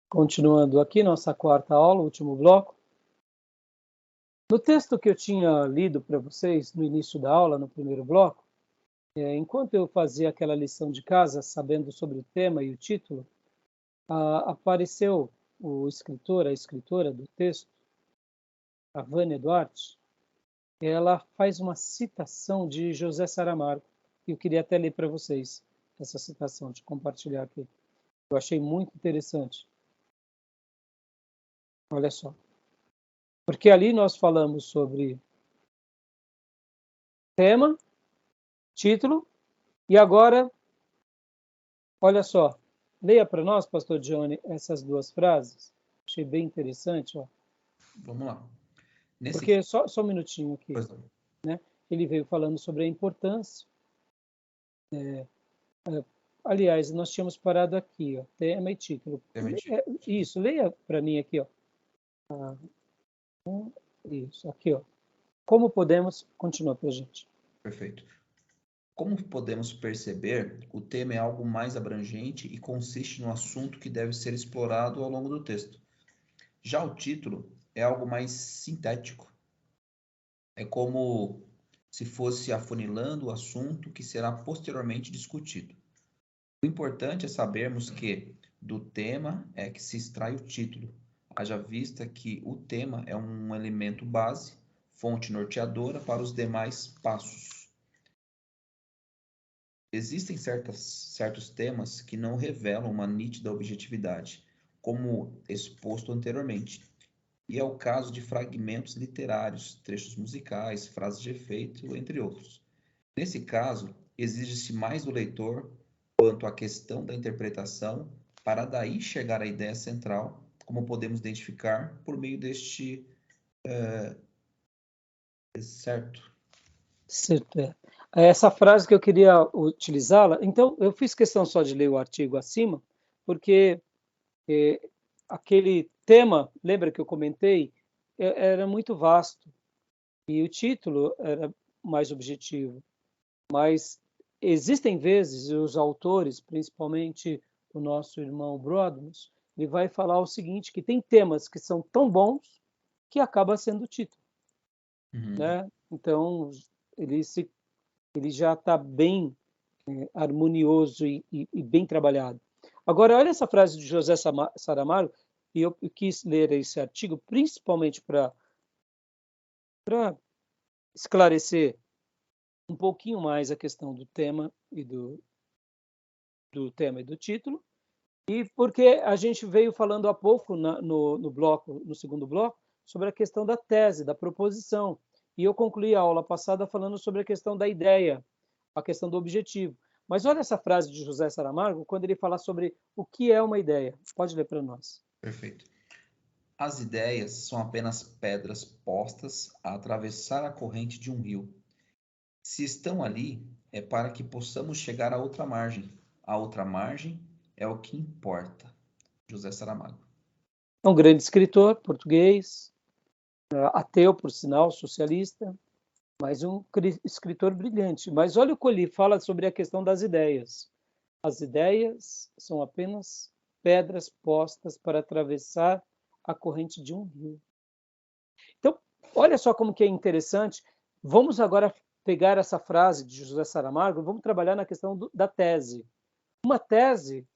Continuando aqui, nossa quarta aula, último bloco. No texto que eu tinha lido para vocês no início da aula, no primeiro bloco, enquanto eu fazia aquela lição de casa, sabendo sobre o tema e o título, apareceu o escritor, a escritora do texto, a Vânia Duarte. Ela faz uma citação de José Saramago, e eu queria até ler para vocês essa citação, de compartilhar aqui. Eu achei muito interessante. Olha só. Porque ali nós falamos sobre tema, título, e agora, olha só, leia para nós, pastor Johnny, essas duas frases. Achei bem interessante. Ó. Vamos lá. Porque, só um minutinho aqui. Pois não. Né? Ele veio falando sobre a importância. Aliás, nós tínhamos parado aqui, ó, tema e título. Isso, leia para mim aqui. Ó. Isso, aqui. Ó. Como podemos... Continua para a gente. Perfeito. Como podemos perceber, o tema é algo mais abrangente e consiste no assunto que deve ser explorado ao longo do texto. Já o título é algo mais sintético. É como se fosse afunilando o assunto que será posteriormente discutido. O importante é sabermos que do tema é que se extrai o título, haja vista que o tema é um elemento base, fonte norteadora para os demais passos. Existem certos temas que não revelam uma nítida objetividade, como exposto anteriormente, e é o caso de fragmentos literários, trechos musicais, frases de efeito, entre outros. Nesse caso, exige-se mais do leitor quanto à questão da interpretação, para daí chegar à ideia central, como podemos identificar por meio deste certo. Certo. Essa frase que eu queria utilizá-la, então eu fiz questão só de ler o artigo acima, porque aquele tema, lembra que eu comentei, era muito vasto e o título era mais objetivo, mas existem vezes os autores, principalmente o nosso irmão Brodmus, ele vai falar o seguinte, que tem temas que são tão bons que acaba sendo o título, né? Então ele já está bem harmonioso e bem trabalhado. Agora, olha essa frase de José Saramago, e eu quis ler esse artigo principalmente para esclarecer um pouquinho mais a questão do tema e do tema e do título, e porque a gente veio falando há pouco no segundo bloco, sobre a questão da tese, da proposição, e eu concluí a aula passada falando sobre a questão da ideia, a questão do objetivo. Mas olha essa frase de José Saramago, quando ele fala sobre o que é uma ideia. Pode ler para nós. Perfeito. As ideias são apenas pedras postas a atravessar a corrente de um rio. Se estão ali, é para que possamos chegar à outra margem. A outra margem é o que importa. José Saramago. É um grande escritor português, ateu, por sinal, socialista, mas um escritor brilhante. Mas olha o que ele fala sobre a questão das ideias. As ideias são apenas pedras postas para atravessar a corrente de um rio. Então, olha só como que é interessante. Vamos agora pegar essa frase de José Saramago, vamos trabalhar na questão da tese. Uma tese,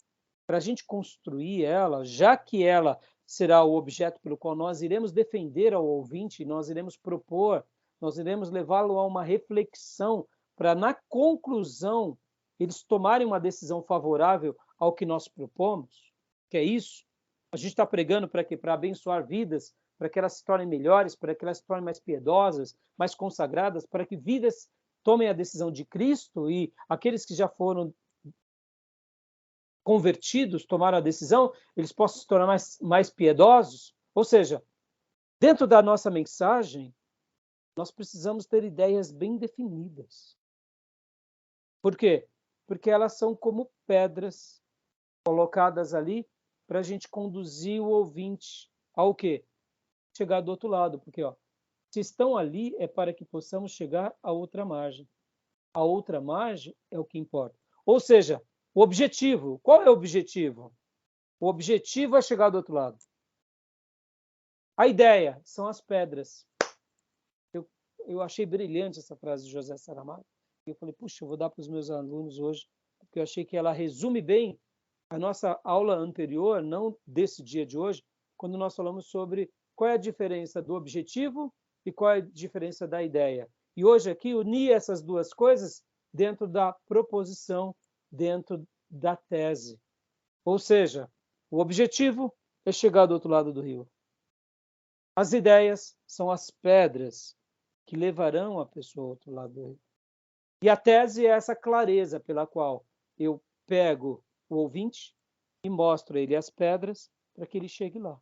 para a gente construir ela, já que ela será o objeto pelo qual nós iremos defender ao ouvinte, nós iremos propor, nós iremos levá-lo a uma reflexão para, na conclusão, eles tomarem uma decisão favorável ao que nós propomos, que é isso. A gente está pregando para quê? Para abençoar vidas, para que elas se tornem melhores, para que elas se tornem mais piedosas, mais consagradas, para que vidas tomem a decisão de Cristo e aqueles que já foram convertidos, tomaram a decisão, eles possam se tornar mais piedosos. Ou seja, dentro da nossa mensagem, nós precisamos ter ideias bem definidas. Por quê? Porque elas são como pedras colocadas ali para a gente conduzir o ouvinte ao quê? Chegar do outro lado. Porque, se estão ali é para que possamos chegar à outra margem. A outra margem é o que importa. Ou seja, o objetivo. Qual é o objetivo? O objetivo é chegar do outro lado. A ideia são as pedras. Eu achei brilhante essa frase de José Saramago. Eu falei, puxa, eu vou dar para os meus alunos hoje, porque eu achei que ela resume bem a nossa aula anterior, não desse dia de hoje, quando nós falamos sobre qual é a diferença do objetivo e qual é a diferença da ideia. E hoje aqui unir essas duas coisas dentro da proposição, dentro da tese. Ou seja, o objetivo é chegar do outro lado do rio. As ideias são as pedras que levarão a pessoa ao outro lado do rio. E a tese é essa clareza pela qual eu pego o ouvinte e mostro a ele as pedras para que ele chegue lá.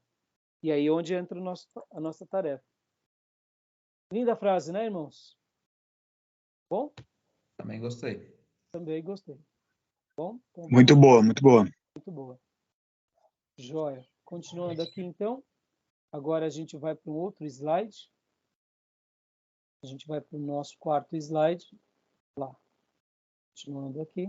E aí é onde entra a nossa tarefa. Linda frase, né, irmãos? Bom? Também gostei. Também gostei. Bom? Então, muito boa, muito boa. Muito boa. Joia. Continuando aqui, então. Agora a gente vai para um outro slide. A gente vai para o nosso quarto slide. Lá. Continuando aqui.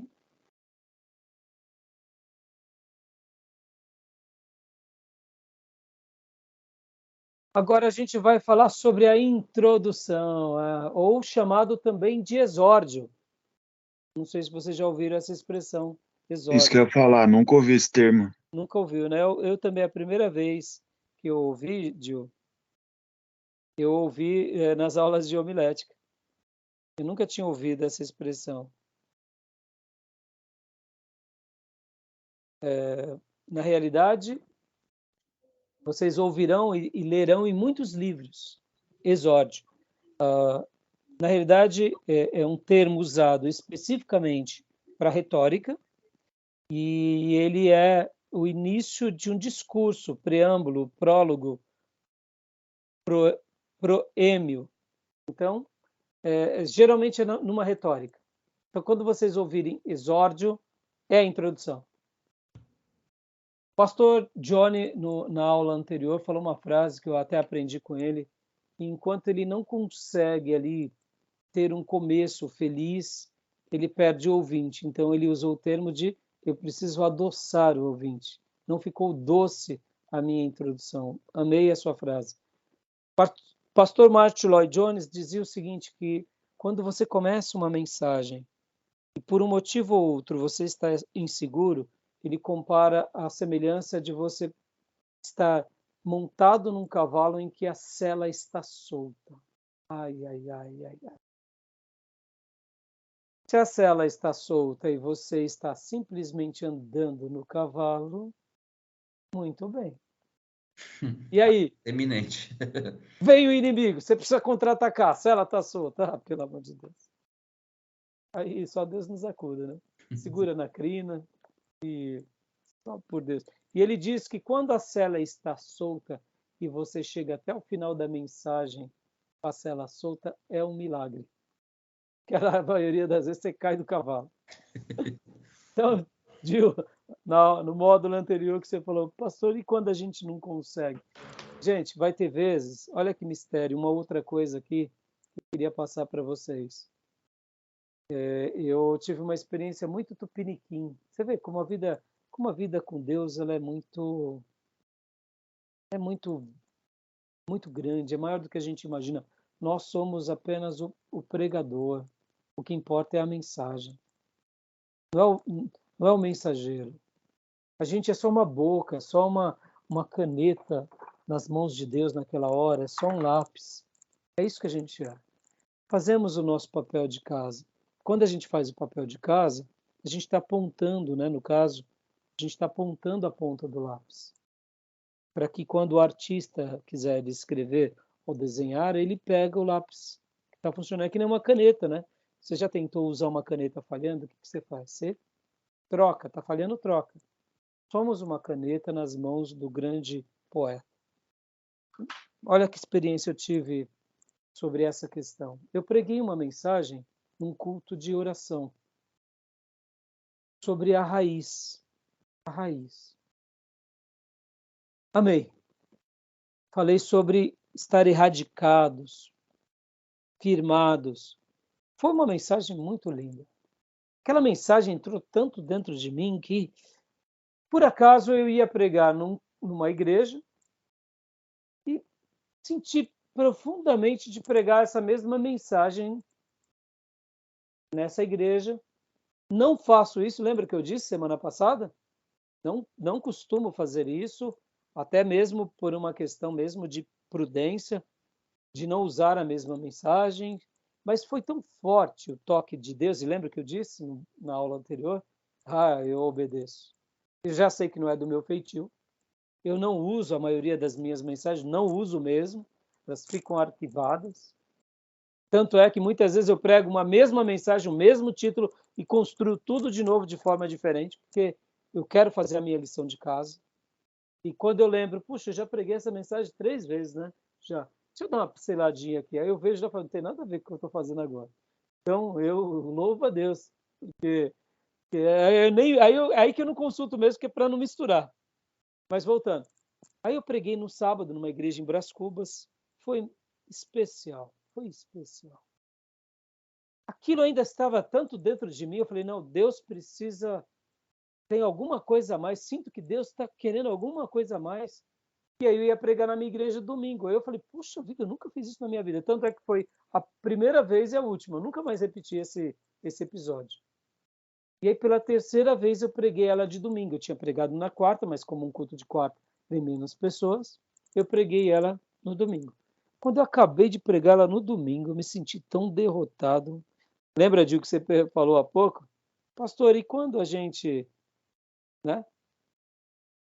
Agora a gente vai falar sobre a introdução, ou chamado também de exórdio. Não sei se vocês já ouviram essa expressão, exórdio. Isso que eu ia falar, nunca ouvi esse termo. Nunca ouviu, né? Eu também, a primeira vez que eu ouvi, Gil, eu ouvi nas aulas de homilética. Eu nunca tinha ouvido essa expressão. Na realidade, vocês ouvirão e lerão em muitos livros, exórdio. Na realidade, é um termo usado especificamente para retórica, e ele é o início de um discurso, preâmbulo, prólogo, proêmio. Então, geralmente é numa retórica. Então, quando vocês ouvirem exórdio, é a introdução. O pastor Johnny, na aula anterior, falou uma frase que eu até aprendi com ele. Enquanto ele não consegue ali ter um começo feliz, ele perde o ouvinte. Então, ele usou o termo de eu preciso adoçar o ouvinte. Não ficou doce a minha introdução. Amei a sua frase. Pastor Martin Lloyd-Jones dizia o seguinte, que quando você começa uma mensagem e por um motivo ou outro você está inseguro, ele compara a semelhança de você estar montado num cavalo em que a sela está solta. Ai, ai, ai, ai, ai. Se a sela está solta e você está simplesmente andando no cavalo, muito bem. E aí? Eminente. Vem o inimigo, você precisa contra-atacar, a sela está solta. Ah, pelo amor de Deus. Aí só Deus nos acuda, né? Segura na crina e só por Deus. E ele diz que quando a sela está solta e você chega até o final da mensagem com a sela solta, é um milagre. Que a maioria das vezes você cai do cavalo. Então, Gil, no módulo anterior que você falou, pastor, e quando a gente não consegue? Gente, vai ter vezes, olha que mistério, uma outra coisa aqui que eu queria passar para vocês. Eu tive uma experiência muito tupiniquim. Você vê como a vida com Deus ela é muito muito grande, é maior do que a gente imagina. Nós somos apenas o pregador. O que importa é a mensagem. Não é o mensageiro. A gente é só uma boca, é só uma caneta nas mãos de Deus naquela hora, é só um lápis. É isso que a gente é. Fazemos o nosso papel de casa. Quando a gente faz o papel de casa, a gente está apontando, né, no caso, a gente está apontando a ponta do lápis. Para que quando o artista quiser escrever ou desenhar, ele pega o lápis que está funcionando. É que nem uma caneta, né? Você já tentou usar uma caneta falhando? O que você faz? Você troca, está falhando, troca. Somos uma caneta nas mãos do grande poeta. Olha que experiência eu tive sobre essa questão. Eu preguei uma mensagem num culto de oração sobre a raiz. A raiz. Amei. Falei sobre estar erradicados, firmados. Foi uma mensagem muito linda. Aquela mensagem entrou tanto dentro de mim que Por acaso eu ia pregar numa igreja e senti profundamente de pregar essa mesma mensagem nessa igreja. Não faço isso, lembra que eu disse semana passada? Não costumo fazer isso, até mesmo por uma questão mesmo de prudência, de não usar a mesma mensagem, mas foi tão forte o toque de Deus, e lembra que eu disse na aula anterior? Eu obedeço. Eu já sei que não é do meu feitio, eu não uso a maioria das minhas mensagens, não uso mesmo, elas ficam arquivadas. Tanto é que muitas vezes eu prego uma mesma mensagem, o mesmo título, e construo tudo de novo de forma diferente, porque eu quero fazer a minha lição de casa. E quando eu lembro, puxa, eu já preguei essa mensagem 3 vezes, né? Já. Deixa eu dar uma pinceladinha aqui. Aí eu vejo e já falo, não tem nada a ver com o que eu estou fazendo agora. Então, eu louvo a Deus. Porque aí que eu não consulto mesmo, que é para não misturar. Mas voltando. Aí eu preguei no sábado, numa igreja em Brás Cubas. Foi especial. Foi especial. Aquilo ainda estava tanto dentro de mim. Eu falei, não, Deus precisa... Tem alguma coisa a mais. Sinto que Deus está querendo alguma coisa a mais. E aí eu ia pregar na minha igreja domingo. Aí eu falei, puxa vida, eu nunca fiz isso na minha vida. Tanto é que foi a primeira vez e a última. Eu nunca mais repeti esse episódio. E aí pela terceira vez eu preguei ela de domingo. Eu tinha pregado na quarta, mas como um culto de quarta tem menos pessoas, eu preguei ela no domingo. Quando eu acabei de pregar ela no domingo, eu me senti tão derrotado. Lembra, Gil, que você falou há pouco? Pastor, e quando a gente... né?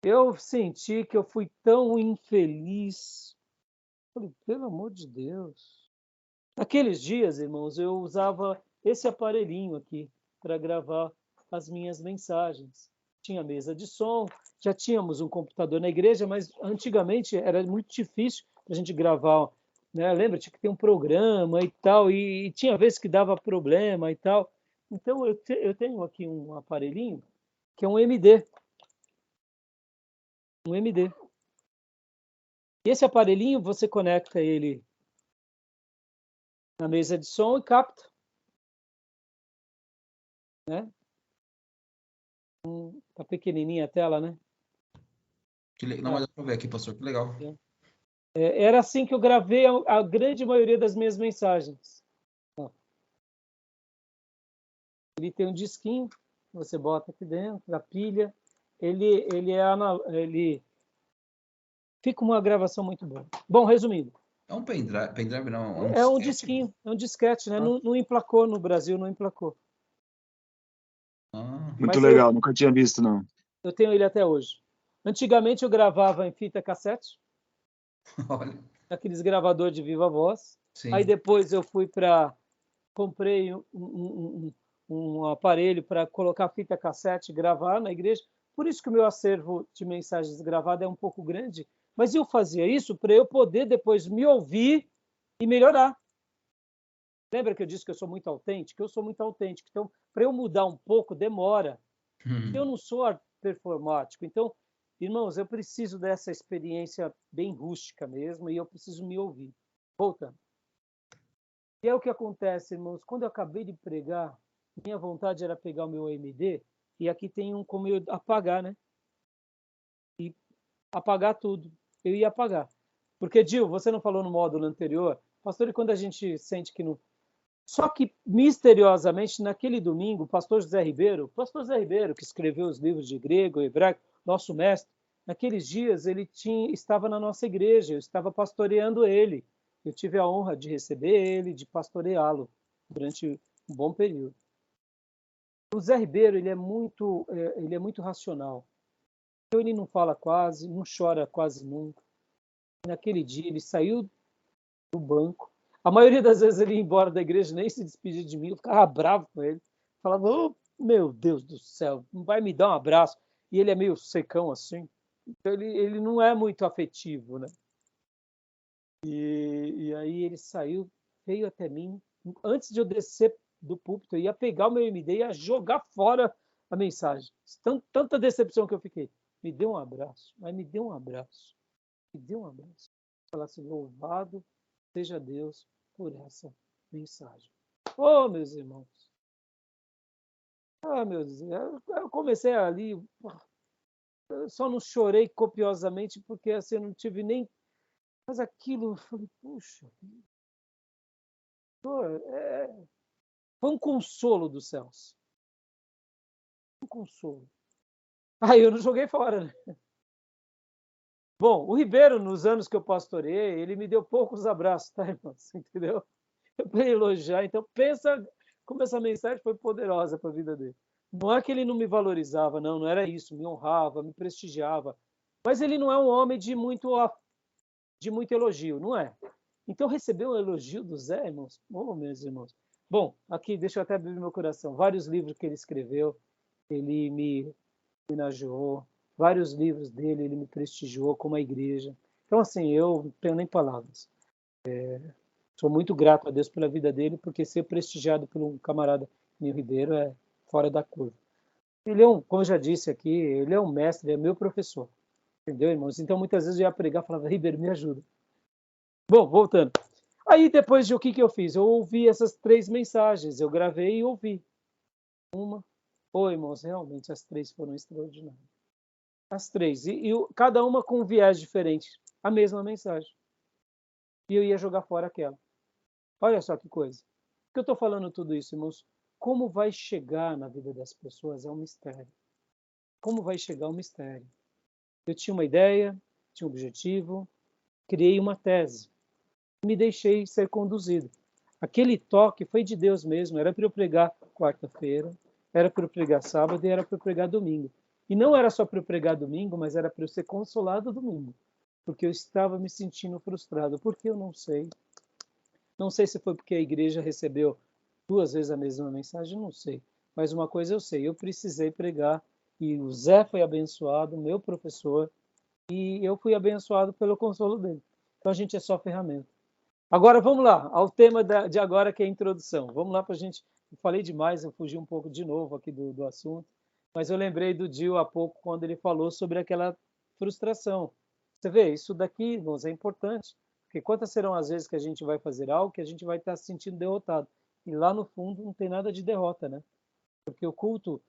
Eu senti que eu fui tão infeliz. Falei, pelo amor de Deus. Naqueles dias, irmãos, eu usava esse aparelhinho aqui para gravar as minhas mensagens. Tinha mesa de som, já tínhamos um computador na igreja, mas antigamente era muito difícil para a gente gravar, né? Lembra, tinha que ter um programa e tal, e tinha vezes que dava problema e tal. Então eu tenho aqui um aparelhinho que é um MD, um MD. E esse aparelhinho você conecta ele na mesa de som e capta, né? Tá pequenininha a tela, né? Não, mas dá para ver aqui, pastor, que legal. Era assim que eu gravei a grande maioria das minhas mensagens. Ele tem um disquinho, você bota aqui dentro, a pilha. Ele fica uma gravação muito boa. Bom, resumindo. É um pendrive não, é um É um disquete. disquinho, é um disquete, né? Ah. Não emplacou no Brasil, não emplacou. Muito legal, nunca tinha visto, não. Eu tenho ele até hoje. Antigamente eu gravava em fita cassete. Olha. Aqueles gravadores de viva voz. Sim. Aí depois eu comprei um aparelho para colocar fita cassete e gravar na igreja. Por isso que o meu acervo de mensagens gravadas é um pouco grande. Mas eu fazia isso para eu poder depois me ouvir e melhorar. Lembra que eu disse que eu sou muito autêntico? Eu sou muito autêntico. Então, para eu mudar um pouco, demora. Eu não sou performático. Então, irmãos, eu preciso dessa experiência bem rústica mesmo e eu preciso me ouvir. Voltando. E é o que acontece, irmãos. Quando eu acabei de pregar, minha vontade era pegar o meu MD e aqui tem como eu apagar, né? E apagar tudo. Eu ia apagar. Porque, Gil, você não falou no módulo anterior, pastor, e quando a gente sente que não... Só que, misteriosamente, naquele domingo, o pastor José Ribeiro, que escreveu os livros de grego e hebraico, nosso mestre, naqueles dias ele estava na nossa igreja, eu estava pastoreando ele. Eu tive a honra de receber ele, de pastoreá-lo durante um bom período. O Zé Ribeiro, ele é muito racional. Então ele não fala quase, não chora quase nunca. Naquele dia ele saiu do banco. A maioria das vezes ele ia embora da igreja, nem se despedia de mim, eu ficava bravo com ele. Falava, oh, meu Deus do céu, não vai me dar um abraço. E ele é meio secão assim. Então ele não é muito afetivo, né? E aí ele saiu, veio até mim. Antes de eu descer do púlpito, eu ia pegar o meu MD e ia jogar fora a mensagem. Tanta decepção que eu fiquei. Me deu um abraço, mas me deu um abraço. Me deu um abraço. Falar assim, louvado seja Deus por essa mensagem. Oh, meus irmãos. Ah, meus irmãos. Eu comecei ali. Eu só não chorei copiosamente porque assim, eu não tive nem... Mas aquilo, eu falei, puxa, foi um consolo dos céus. Um consolo. Aí eu não joguei fora, né? Bom, o Ribeiro, nos anos que eu pastoreei, ele me deu poucos abraços, tá, irmãos? Entendeu? Para elogiar. Então, pensa como essa mensagem foi poderosa para a vida dele. Não é que ele não me valorizava, não era isso, me honrava, me prestigiava. Mas ele não é um homem de muito elogio, não é? Então, receber um elogio do Zé, irmãos, meus irmãos. Bom, aqui, deixa eu até abrir meu coração. Vários livros que ele escreveu, ele me homenageou. Vários livros dele, ele me prestigiou como a igreja. Então, assim, eu não tenho nem palavras. Sou muito grato a Deus pela vida dele, porque ser prestigiado por um camarada Nil Ribeiro é fora da curva. Ele é como eu já disse aqui, ele é um mestre, é meu professor. Entendeu, irmãos? Então, muitas vezes eu ia pregar e falava, Ribeiro, me ajuda. Bom, voltando. Aí, depois de o que eu fiz? Eu ouvi essas 3 mensagens, eu gravei e ouvi. Uma. Oi, irmãos, realmente as 3 foram extraordinárias. As 3. Cada uma com um viés diferente. A mesma mensagem. E eu ia jogar fora aquela. Olha só que coisa. Por que eu estou falando tudo isso, irmãos? Como vai chegar na vida das pessoas é um mistério. Como vai chegar é um mistério. Eu tinha uma ideia, tinha um objetivo, criei uma tese. Me deixei ser conduzido. Aquele toque foi de Deus mesmo. Era para eu pregar quarta-feira, era para eu pregar sábado e era para eu pregar domingo. E não era só para eu pregar domingo, mas era para eu ser consolado domingo. Porque eu estava me sentindo frustrado. Porque eu não sei. Não sei se foi porque a igreja recebeu 2 vezes a mesma mensagem, não sei. Mas uma coisa eu sei, eu precisei pregar e o Zé foi abençoado, meu professor, e eu fui abençoado pelo consolo dele. Então a gente é só ferramenta. Agora vamos lá, ao tema de agora, que é a introdução. Vamos lá para a gente... Eu falei demais, eu fugi um pouco de novo aqui do assunto, mas eu lembrei do Dio há pouco, quando ele falou sobre aquela frustração. Você vê, isso daqui, irmãos, é importante. Porque quantas serão as vezes que a gente vai fazer algo que a gente vai estar se sentindo derrotado? E lá no fundo não tem nada de derrota, né? Porque o culto,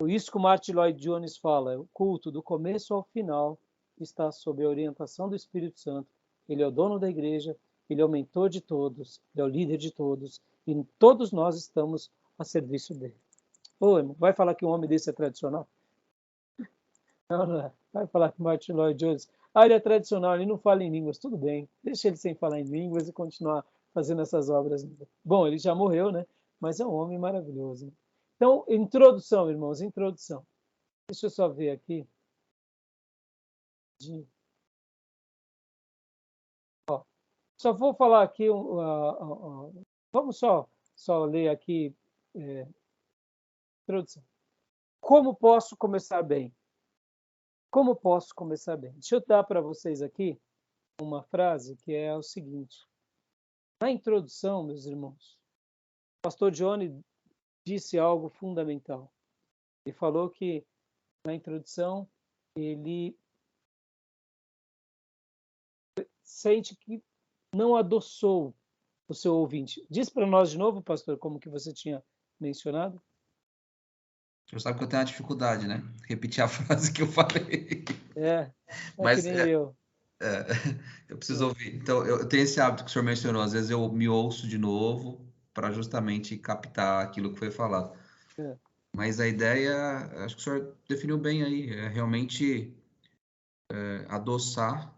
isso que o Martin Lloyd Jones fala, o culto do começo ao final está sob a orientação do Espírito Santo. Ele é o dono da igreja, ele é o mentor de todos, ele é o líder de todos, e todos nós estamos a serviço dele. Ô, irmão, vai falar que um homem desse é tradicional? Não, não é. Vai falar que Martin Lloyd Jones, ele é tradicional, ele não fala em línguas, tudo bem, deixa ele sem falar em línguas e continuar fazendo essas obras. Bom, ele já morreu, né? Mas é um homem maravilhoso. Então, introdução, irmãos, introdução. Deixa eu só ver aqui. Ó, só vou falar aqui, vamos só ler aqui, introdução. Como posso começar bem? Como posso começar bem? Deixa eu dar para vocês aqui uma frase que é o seguinte. Na introdução, meus irmãos, o pastor Johnny disse algo fundamental. Ele falou que, na introdução, ele sente que não adoçou o seu ouvinte. Diz para nós de novo, pastor, como que você tinha mencionado. Você sabe que eu tenho uma dificuldade, né? Repetir a frase que eu falei. Que nem eu. Eu preciso ouvir. Então, eu tenho esse hábito que o senhor mencionou. Às vezes eu me ouço de novo para justamente captar aquilo que foi falado. Mas a ideia, acho que o senhor definiu bem aí, é realmente adoçar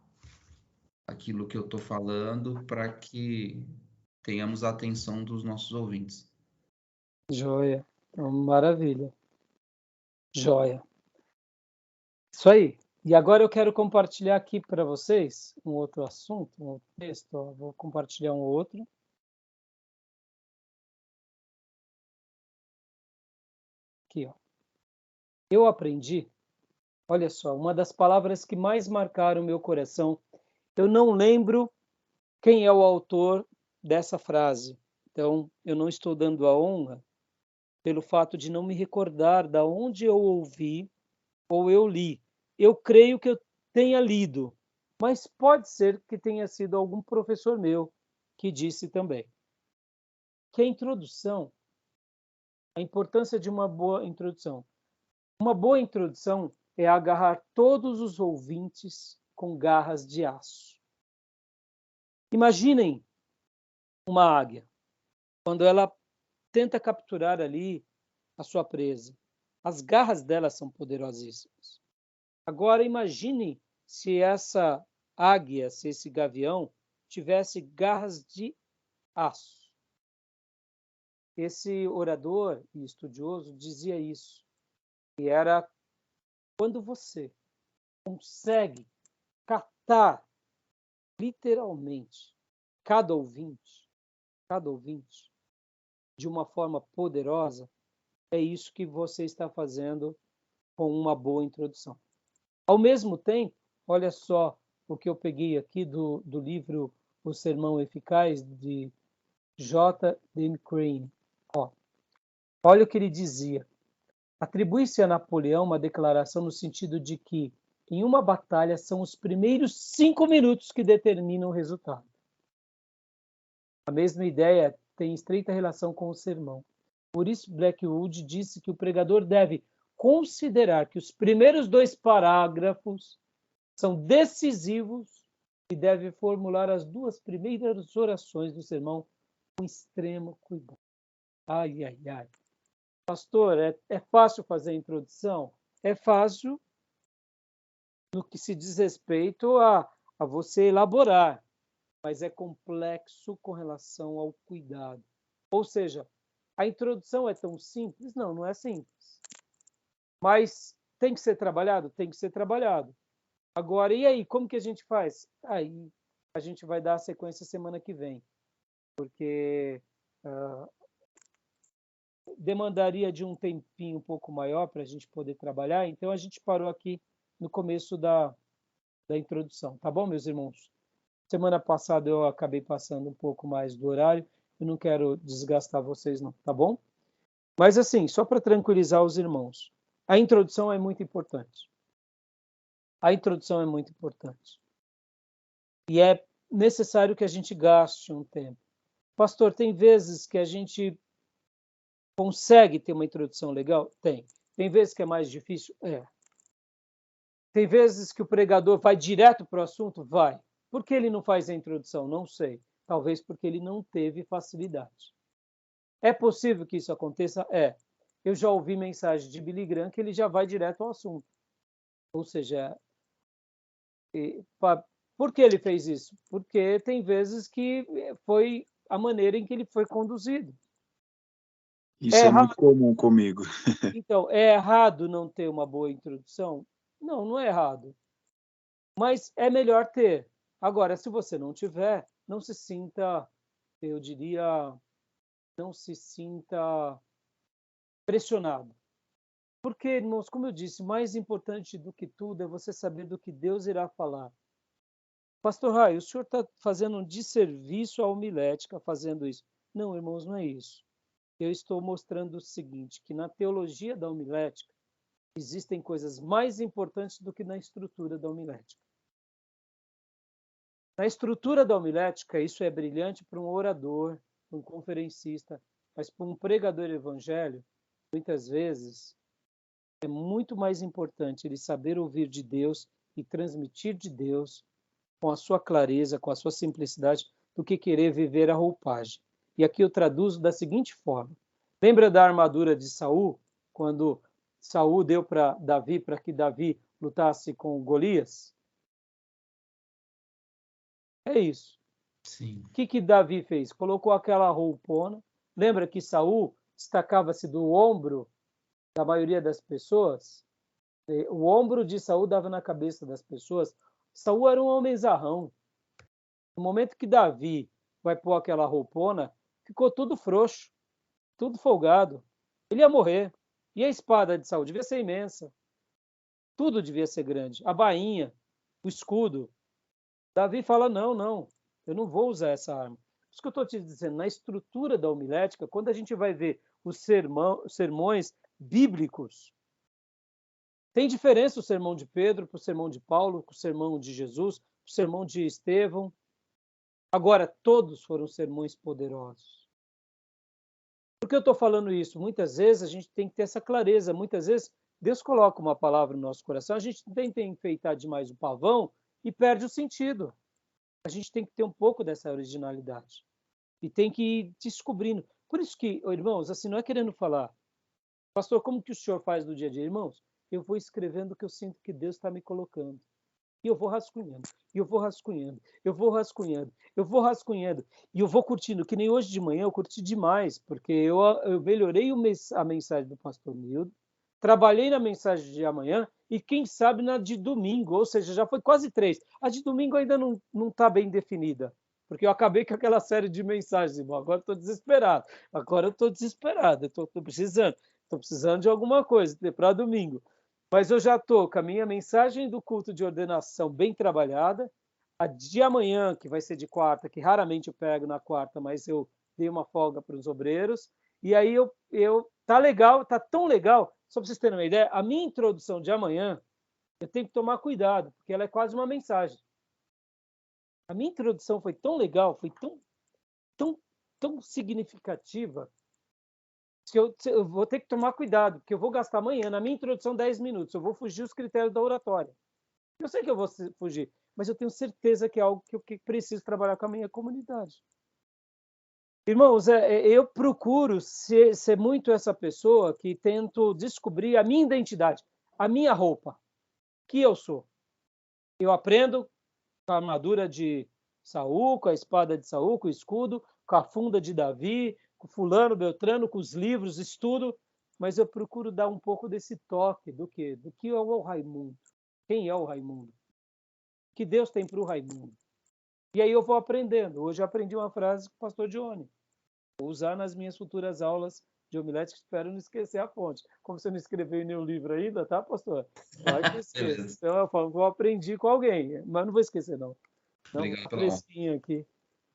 aquilo que eu estou falando para que tenhamos a atenção dos nossos ouvintes. Joia. Maravilha. Joia. Isso aí. E agora eu quero compartilhar aqui para vocês um outro assunto, um outro texto. Ó. Vou compartilhar um outro. Aqui, ó. Eu aprendi, olha só, uma das palavras que mais marcaram o meu coração. Eu não lembro quem é o autor dessa frase. Então, eu não estou dando a honra pelo fato de não me recordar da onde eu ouvi ou eu li. Eu creio que eu tenha lido, mas pode ser que tenha sido algum professor meu que disse também. Que a introdução, a importância de uma boa introdução. Uma boa introdução é agarrar todos os ouvintes com garras de aço. Imaginem uma águia, quando ela tenta capturar ali a sua presa. As garras dela são poderosíssimas. Agora imagine se essa águia, se esse gavião tivesse garras de aço. Esse orador e estudioso dizia isso, que era quando você consegue catar literalmente cada ouvinte de uma forma poderosa, é isso que você está fazendo com uma boa introdução. Ao mesmo tempo, olha só o que eu peguei aqui do livro O Sermão Eficaz, de J. D. Crane. Olha o que ele dizia. Atribui-se a Napoleão uma declaração no sentido de que, em uma batalha, são os primeiros 5 minutos que determinam o resultado. A mesma ideia tem estreita relação com o sermão. Por isso, Blackwood disse que o pregador deve considerar que os primeiros 2 parágrafos são decisivos e deve formular as 2 primeiras orações do sermão com extremo cuidado. Ai, ai, ai. Pastor, é fácil fazer a introdução? É fácil no que se diz respeito a você elaborar, mas é complexo com relação ao cuidado. Ou seja, a introdução é tão simples? Não, não é simples. Mas tem que ser trabalhado? Tem que ser trabalhado. Agora, e aí, como que a gente faz? Aí a gente vai dar a sequência semana que vem, porque demandaria de um tempinho um pouco maior para a gente poder trabalhar, então a gente parou aqui no começo da introdução, tá bom, meus irmãos? Semana passada eu acabei passando um pouco mais do horário, eu não quero desgastar vocês não, tá bom? Mas assim, só para tranquilizar os irmãos, a introdução é muito importante. A introdução é muito importante. E é necessário que a gente gaste um tempo. Pastor, tem vezes que a gente consegue ter uma introdução legal? Tem. Tem vezes que é mais difícil? É. Tem vezes que o pregador vai direto para o assunto? Vai. Por que ele não faz a introdução? Não sei. Talvez porque ele não teve facilidade. É possível que isso aconteça? É. Eu já ouvi mensagem de Billy Graham que ele já vai direto ao assunto. Ou seja, por que ele fez isso? Porque tem vezes que foi a maneira em que ele foi conduzido. Isso é muito comum comigo. Então, é errado não ter uma boa introdução? Não, não é errado. Mas é melhor ter. Agora, se você não tiver, não se sinta, eu diria, não se sinta pressionado. Porque, irmãos, como eu disse, mais importante do que tudo é você saber do que Deus irá falar. Pastor Rai, o senhor está fazendo um desserviço à homilética fazendo isso. Não, irmãos, não é isso. Eu estou mostrando o seguinte, que na teologia da homilética existem coisas mais importantes do que na estrutura da homilética. Na estrutura da homilética, isso é brilhante para um orador, para um conferencista, mas para um pregador evangelho, muitas vezes, é muito mais importante ele saber ouvir de Deus e transmitir de Deus com a sua clareza, com a sua simplicidade, do que querer viver a roupagem. E aqui eu traduzo da seguinte forma. Lembra da armadura de Saul, quando Saul deu para Davi, para que Davi lutasse com Golias? É isso. Sim. O que Davi fez? Colocou aquela roupona. Lembra que Saul destacava-se do ombro da maioria das pessoas? O ombro de Saul dava na cabeça das pessoas. Saul era um homem zarrão. No momento que Davi vai pôr aquela roupona, ficou tudo frouxo, tudo folgado. Ele ia morrer. E a espada de Saul devia ser imensa. Tudo devia ser grande. A bainha, o escudo. Davi fala, não, eu não vou usar essa arma. Isso que eu estou te dizendo, na estrutura da homilética, quando a gente vai ver os sermões bíblicos, tem diferença o sermão de Pedro para o sermão de Paulo, o sermão de Jesus, o sermão de Estevão. Agora, todos foram sermões poderosos. Por que eu estou falando isso? Muitas vezes a gente tem que ter essa clareza. Muitas vezes Deus coloca uma palavra no nosso coração, a gente tenta enfeitar demais o pavão e perde o sentido. A gente tem que ter um pouco dessa originalidade. E tem que ir descobrindo. Por isso que, irmãos, assim, não é querendo falar, pastor, como que o senhor faz no dia a dia? Irmãos, eu vou escrevendo o que eu sinto que Deus está me colocando. E eu vou rascunhando, e eu vou rascunhando, eu vou rascunhando, eu vou rascunhando. E eu vou curtindo, que nem hoje de manhã eu curti demais, porque eu melhorei a mensagem do pastor Nildo, trabalhei na mensagem de amanhã e quem sabe na de domingo, ou seja, já foi quase 3. A de domingo ainda não está bem definida, porque eu acabei com aquela série de mensagens, irmão. Agora estou desesperado. Agora eu estou desesperado, estou precisando de alguma coisa para domingo. Mas eu já estou com a minha mensagem do culto de ordenação bem trabalhada. A de amanhã, que vai ser de quarta, que raramente eu pego na quarta, mas eu dei uma folga para os obreiros. E aí tá legal, tá tão legal. Só para vocês terem uma ideia, a minha introdução de amanhã, eu tenho que tomar cuidado, porque ela é quase uma mensagem. A minha introdução foi tão legal, foi tão significativa, que eu vou ter que tomar cuidado, porque eu vou gastar amanhã, na minha introdução, 10 minutos. Eu vou fugir os critérios da oratória. Eu sei que eu vou fugir, mas eu tenho certeza que é algo que eu preciso trabalhar com a minha comunidade. Irmãos, eu procuro ser muito essa pessoa que tento descobrir a minha identidade, a minha roupa, que eu sou. Eu aprendo com a armadura de Saul, com a espada de Saul, com o escudo, com a funda de Davi, com fulano, Beltrano, com os livros, estudo, mas eu procuro dar um pouco desse toque do quê? Do que é o Raimundo. Quem é o Raimundo? O que Deus tem para o Raimundo? E aí eu vou aprendendo. Hoje eu aprendi uma frase com o pastor Johnny. Vou usar nas minhas futuras aulas de homilética, espero não esquecer a fonte. Como você não escreveu em nenhum livro ainda, tá, pastor? Vai que eu esqueço. Então eu falo que eu aprendi com alguém, mas não vou esquecer, não. Obrigado pela fresquinho aqui.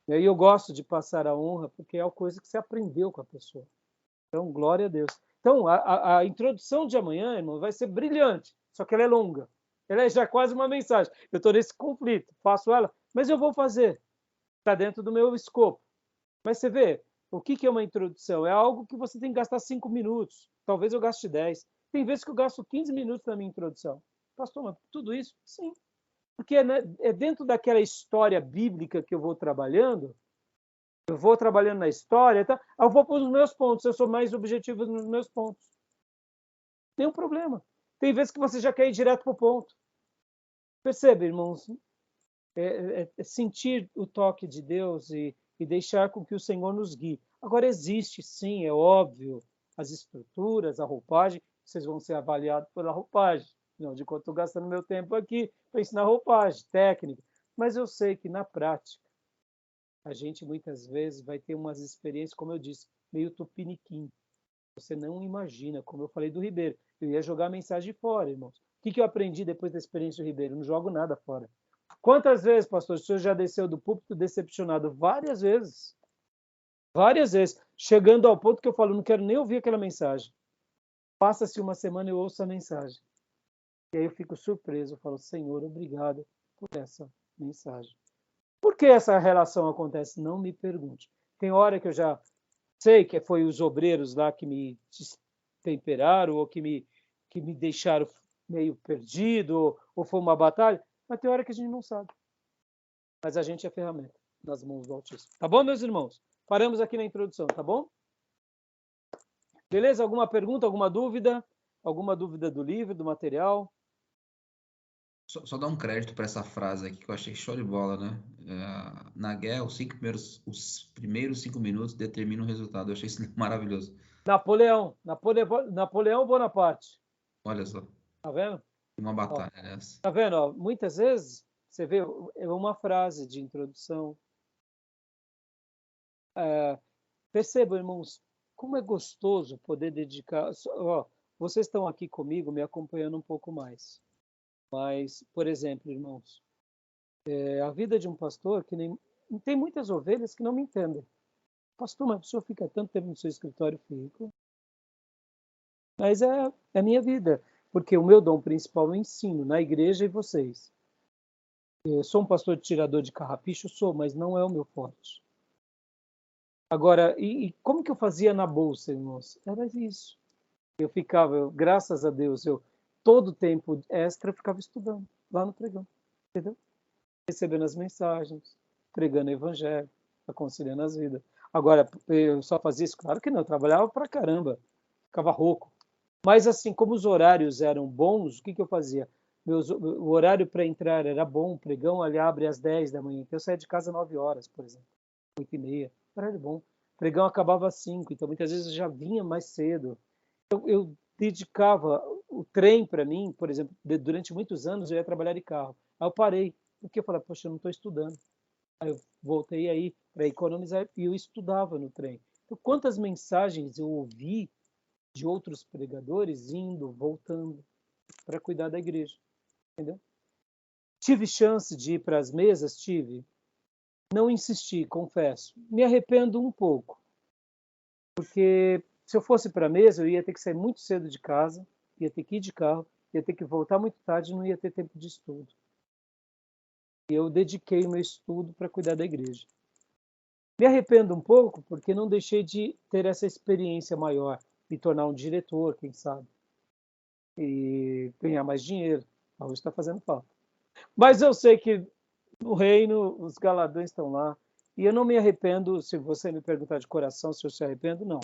E aí eu gosto de passar a honra, porque é uma coisa que você aprendeu com a pessoa. Então, glória a Deus. Então, a introdução de amanhã, irmão, vai ser brilhante, só que ela é longa. Ela é já quase uma mensagem. Eu estou nesse conflito, faço ela, mas eu vou fazer. Está dentro do meu escopo. Mas você vê, o que é uma introdução? É algo que você tem que gastar 5 minutos. Talvez eu gaste 10. Tem vezes que eu gasto 15 minutos na minha introdução. Pastor, mas tudo isso? Sim. Porque é dentro daquela história bíblica que eu vou trabalhando na história, tá? Eu vou para os meus pontos, eu sou mais objetivo nos meus pontos. Nenhum problema. Tem vezes que você já quer ir direto para o ponto. Percebe, irmãos? É sentir o toque de Deus e deixar com que o Senhor nos guie. Agora, existe, sim, é óbvio, as estruturas, a roupagem, vocês vão ser avaliados pela roupagem. Não, de quanto estou gastando meu tempo aqui para ensinar roupagem, técnica. Mas eu sei que, na prática, a gente muitas vezes vai ter umas experiências, como eu disse, meio tupiniquim. Você não imagina, como eu falei do Ribeiro. Eu ia jogar a mensagem fora, irmãos. O que eu aprendi depois da experiência do Ribeiro? Eu não jogo nada fora. Quantas vezes, pastor, o senhor já desceu do púlpito decepcionado? Várias vezes. Várias vezes. Chegando ao ponto que eu falo, não quero nem ouvir aquela mensagem. Passa-se uma semana e eu ouço a mensagem. E aí eu fico surpreso. Eu falo, Senhor, obrigado por essa mensagem. Por que essa relação acontece? Não me pergunte. Tem hora que eu já sei que foi os obreiros lá que me temperaram ou que me deixaram meio perdido ou foi uma batalha, mas tem hora que a gente não sabe. Mas a gente é ferramenta nas mãos do Altíssimo. Tá bom, meus irmãos? Paramos aqui na introdução, tá bom? Beleza? Alguma pergunta, alguma dúvida? Alguma dúvida do livro, do material? Só dar um crédito para essa frase aqui que eu achei show de bola, né? Na guerra, os primeiros 5 minutos determinam o resultado. Eu achei isso maravilhoso. Napoleão Bonaparte. Olha só. Tá vendo? Uma batalha nessa. Tá vendo? Ó, muitas vezes você vê uma frase de introdução. Percebam, irmãos, como é gostoso poder dedicar. Ó, vocês estão aqui comigo, me acompanhando um pouco mais. Mas, por exemplo, irmãos, a vida de um pastor que nem tem muitas ovelhas que não me entendem. Pastor, mas o senhor fica tanto tempo no seu escritório? Fico. Mas é a minha vida, porque o meu dom principal é o ensino, na igreja e vocês. Eu sou um pastor de tirador de carrapicho? Sou, mas não é o meu forte. Agora, e como que eu fazia na bolsa, irmãos? Era isso. Eu ficava, graças a Deus, todo o tempo extra eu ficava estudando lá no pregão, entendeu? Recebendo as mensagens, pregando o evangelho, aconselhando as vidas. Agora, eu só fazia isso? Claro que não, eu trabalhava pra caramba, ficava rouco. Mas assim, como os horários eram bons, o que eu fazia? O horário para entrar era bom, o pregão ali abre às 10 da manhã, então eu saía de casa às 9 horas, por exemplo, 8h30, horário bom. O pregão acabava às 5, então muitas vezes eu já vinha mais cedo. Eu dedicava o trem para mim, por exemplo, durante muitos anos eu ia trabalhar de carro. Aí eu parei, porque eu falei, poxa, eu não estou estudando. Aí eu voltei aí para economizar e eu estudava no trem. Então, quantas mensagens eu ouvi de outros pregadores indo, voltando, para cuidar da igreja, entendeu? Tive chance de ir para as mesas? Tive. Não insisti, confesso. Me arrependo um pouco, porque se eu fosse para a mesa, eu ia ter que sair muito cedo de casa, ia ter que ir de carro, ia ter que voltar muito tarde e não ia ter tempo de estudo. E eu dediquei o meu estudo para cuidar da igreja. Me arrependo um pouco porque não deixei de ter essa experiência maior, me tornar um diretor, quem sabe, e ganhar mais dinheiro. Hoje está fazendo falta. Mas eu sei que no reino os galadões estão lá. E eu não me arrependo, se você me perguntar de coração se eu se arrependo, não.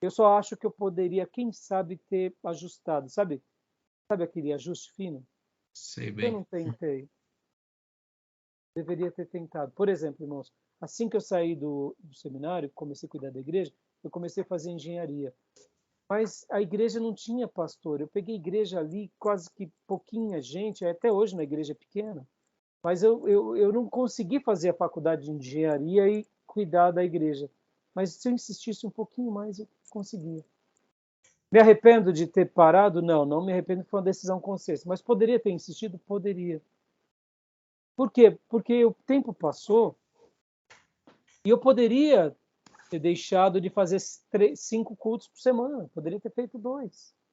Eu só acho que eu poderia, quem sabe, ter ajustado. Sabe aquele ajuste fino? Sei Eu bem. não tentei. Deveria ter tentado. Por exemplo, irmãos, assim que eu saí do seminário, comecei a cuidar da igreja, eu comecei a fazer engenharia. Mas a igreja não tinha pastor. Eu peguei igreja ali, quase que pouquinha gente, até hoje na igreja pequena. Mas eu não consegui fazer a faculdade de engenharia e cuidar da igreja. Mas se eu insistisse um pouquinho mais, eu conseguia. Me arrependo de ter parado? Não, não me arrependo, foi uma decisão consciente. Mas poderia ter insistido? Poderia. Por quê? Porque o tempo passou e eu poderia ter deixado de fazer 5 cultos por semana. Poderia ter feito 2. Pra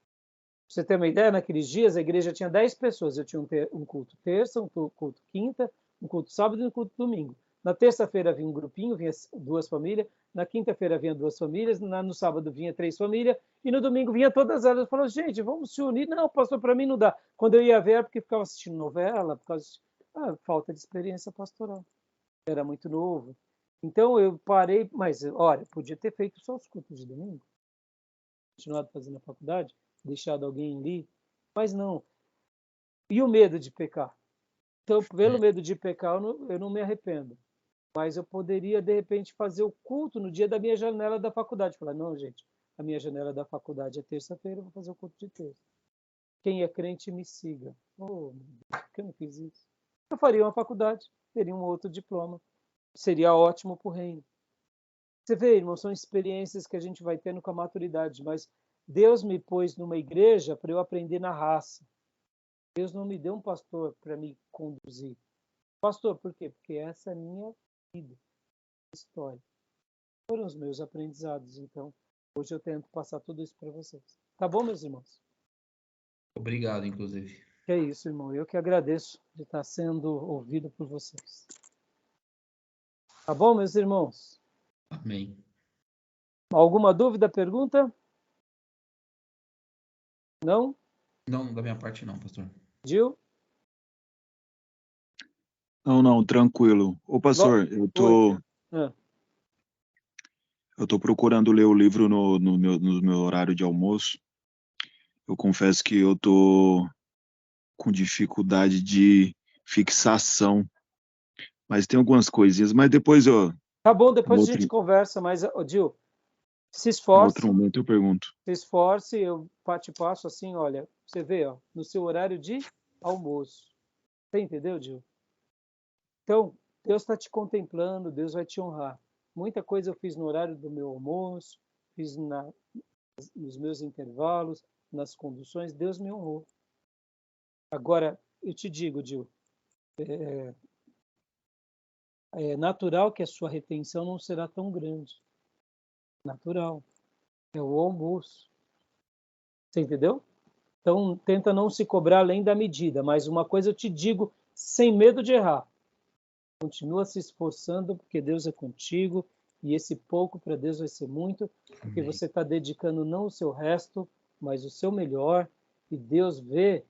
você ter uma ideia, naqueles dias a igreja tinha 10 pessoas. Eu tinha um culto terça, um culto quinta, um culto sábado e um culto domingo. Na terça-feira vinha um grupinho, vinha 2 famílias. Na quinta-feira vinha 2 famílias. No sábado vinha 3 famílias. E no domingo vinha todas elas. Eu falava, gente, vamos se unir. Não, pastor, para mim não dá. Quando eu ia ver era porque ficava assistindo novela, por causa de falta de experiência pastoral. Era muito novo. Então eu parei, mas olha, podia ter feito só os cultos de domingo. Continuado fazendo a faculdade, deixado alguém ali, mas não. E o medo de pecar? Então, pelo medo de pecar, eu não me arrependo. Mas eu poderia, de repente, fazer o culto no dia da minha janela da faculdade. Falar, não, gente, a minha janela da faculdade é terça-feira, eu vou fazer o culto de terça. Quem é crente, me siga. Oh, meu Deus, por que eu não fiz isso? Eu faria uma faculdade, teria um outro diploma. Seria ótimo para o reino. Você vê, irmão, são experiências que a gente vai tendo com a maturidade, mas Deus me pôs numa igreja para eu aprender na raça. Deus não me deu um pastor para me conduzir. Pastor, por quê? Porque essa é a minha vida, história. Foram os meus aprendizados, então hoje eu tento passar tudo isso para vocês. Tá bom, meus irmãos? Obrigado, inclusive. Que é isso, irmão. Eu que agradeço de estar sendo ouvido por vocês. Tá bom, meus irmãos? Amém. Alguma dúvida, pergunta? Não? Não, da minha parte não, pastor. Gil? Não, tranquilo. Ô, pastor, Oi. eu tô procurando ler o livro no meu horário de almoço. Eu confesso que eu tô com dificuldade de fixação, mas tem algumas coisinhas, mas depois Tá bom, depois a outro, gente conversa, mas, Gil, se em outro esforce, momento eu pergunto. eu te passo assim, olha, você vê, ó, no seu horário de almoço. Você entendeu, Gil? Então, Deus está te contemplando, Deus vai te honrar. Muita coisa eu fiz no horário do meu almoço, fiz nos meus intervalos, nas conduções, Deus me honrou. Agora, eu te digo, Gil, é natural que a sua retenção não será tão grande. Natural. É o almoço. Você entendeu? Então, tenta não se cobrar além da medida. Mas uma coisa eu te digo, sem medo de errar. Continua se esforçando, porque Deus é contigo. E esse pouco para Deus vai ser muito, porque Amém. você está dedicando não o seu resto, mas o seu melhor, e Deus vê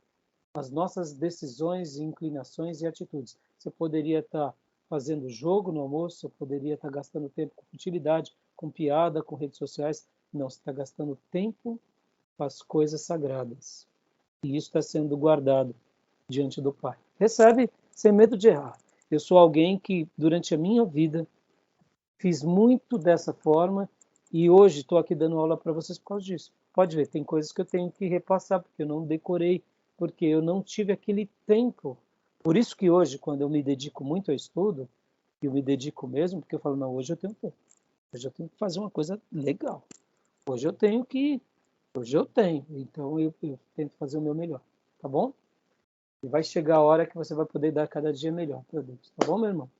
as nossas decisões, inclinações e atitudes. Você poderia estar fazendo jogo no almoço, você poderia estar gastando tempo com futilidade, com piada, com redes sociais. Não, você está gastando tempo com as coisas sagradas. E isso está sendo guardado diante do Pai. Recebe sem medo de errar. Eu sou alguém que, durante a minha vida, fiz muito dessa forma e hoje estou aqui dando aula para vocês por causa disso. Pode ver, tem coisas que eu tenho que repassar, porque eu não decorei, porque eu não tive aquele tempo. Por isso que hoje, quando eu me dedico muito ao estudo, eu me dedico mesmo, porque eu falo, não, hoje eu tenho tempo. Hoje eu tenho que fazer uma coisa legal. Hoje eu tenho, então eu tento fazer o meu melhor, tá bom? E vai chegar a hora que você vai poder dar cada dia melhor para Deus, tá bom, meu irmão?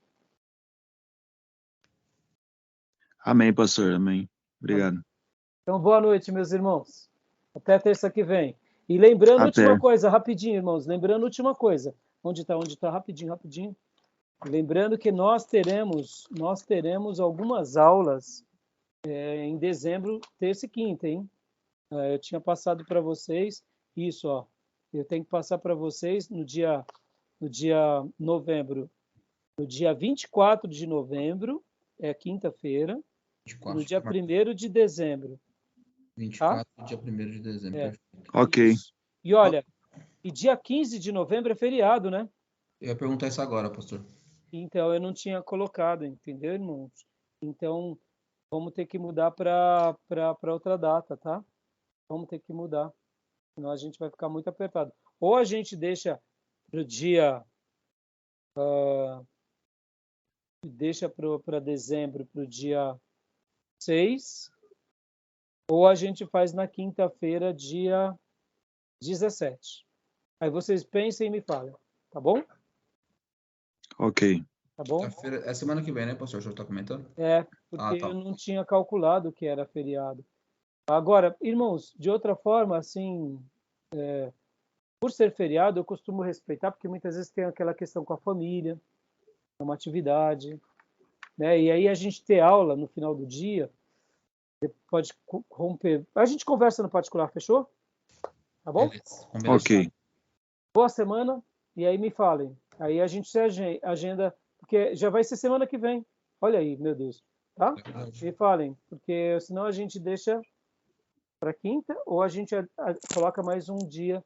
Amém, pastor. Amém. Obrigado. Então, boa noite, meus irmãos. Até terça que vem. E lembrando, última Até. coisa, rapidinho, irmãos. Lembrando, última coisa. Onde está? Rapidinho. Lembrando que nós teremos algumas aulas em dezembro, terça e quinta, hein? Eu tinha passado para vocês isso, ó. Eu tenho que passar para vocês no dia novembro, no dia 24 de novembro, é quinta-feira, e no dia 1º de dezembro. 24, tá? Dia 1º de dezembro. Perfeito. Ok. Isso. E olha, e dia 15 de novembro é feriado, né? Eu ia perguntar isso agora, pastor. Então, eu não tinha colocado, entendeu, irmãos? Então, vamos ter que mudar para outra data, tá? Vamos ter que mudar, senão a gente vai ficar muito apertado. Ou a gente deixa para o dia... deixa para dezembro, para o dia 6, ou a gente faz na quinta-feira, dia 17. Aí vocês pensem e me falem, tá bom? Ok. Tá bom? É semana que vem, né, pastor? O senhor está comentando? É, porque tá. eu não tinha calculado que era feriado. Agora, irmãos, de outra forma, assim, por ser feriado, eu costumo respeitar, porque muitas vezes tem aquela questão com a família, uma atividade, né? E aí a gente ter aula no final do dia, pode romper. A gente conversa no particular, fechou? Tá bom? Beleza. Ok. Boa semana, e aí me falem. Aí a gente se agenda, porque já vai ser semana que vem. Olha aí, meu Deus. Tá? Me falem, porque senão a gente deixa para quinta ou a gente coloca mais um dia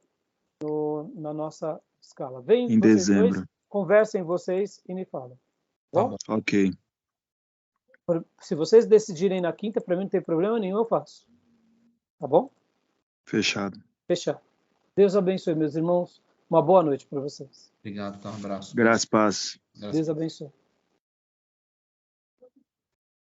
na nossa escala. Vem Em vocês dezembro. dois, conversem vocês e me falem. Tá bom? Ok. Se vocês decidirem na quinta, para mim não tem problema nenhum, eu faço. Tá bom? Fechado. Fechado. Deus abençoe, meus irmãos. Uma boa noite para vocês. Obrigado, tá? Um abraço. Graças, paz. Deus abençoe.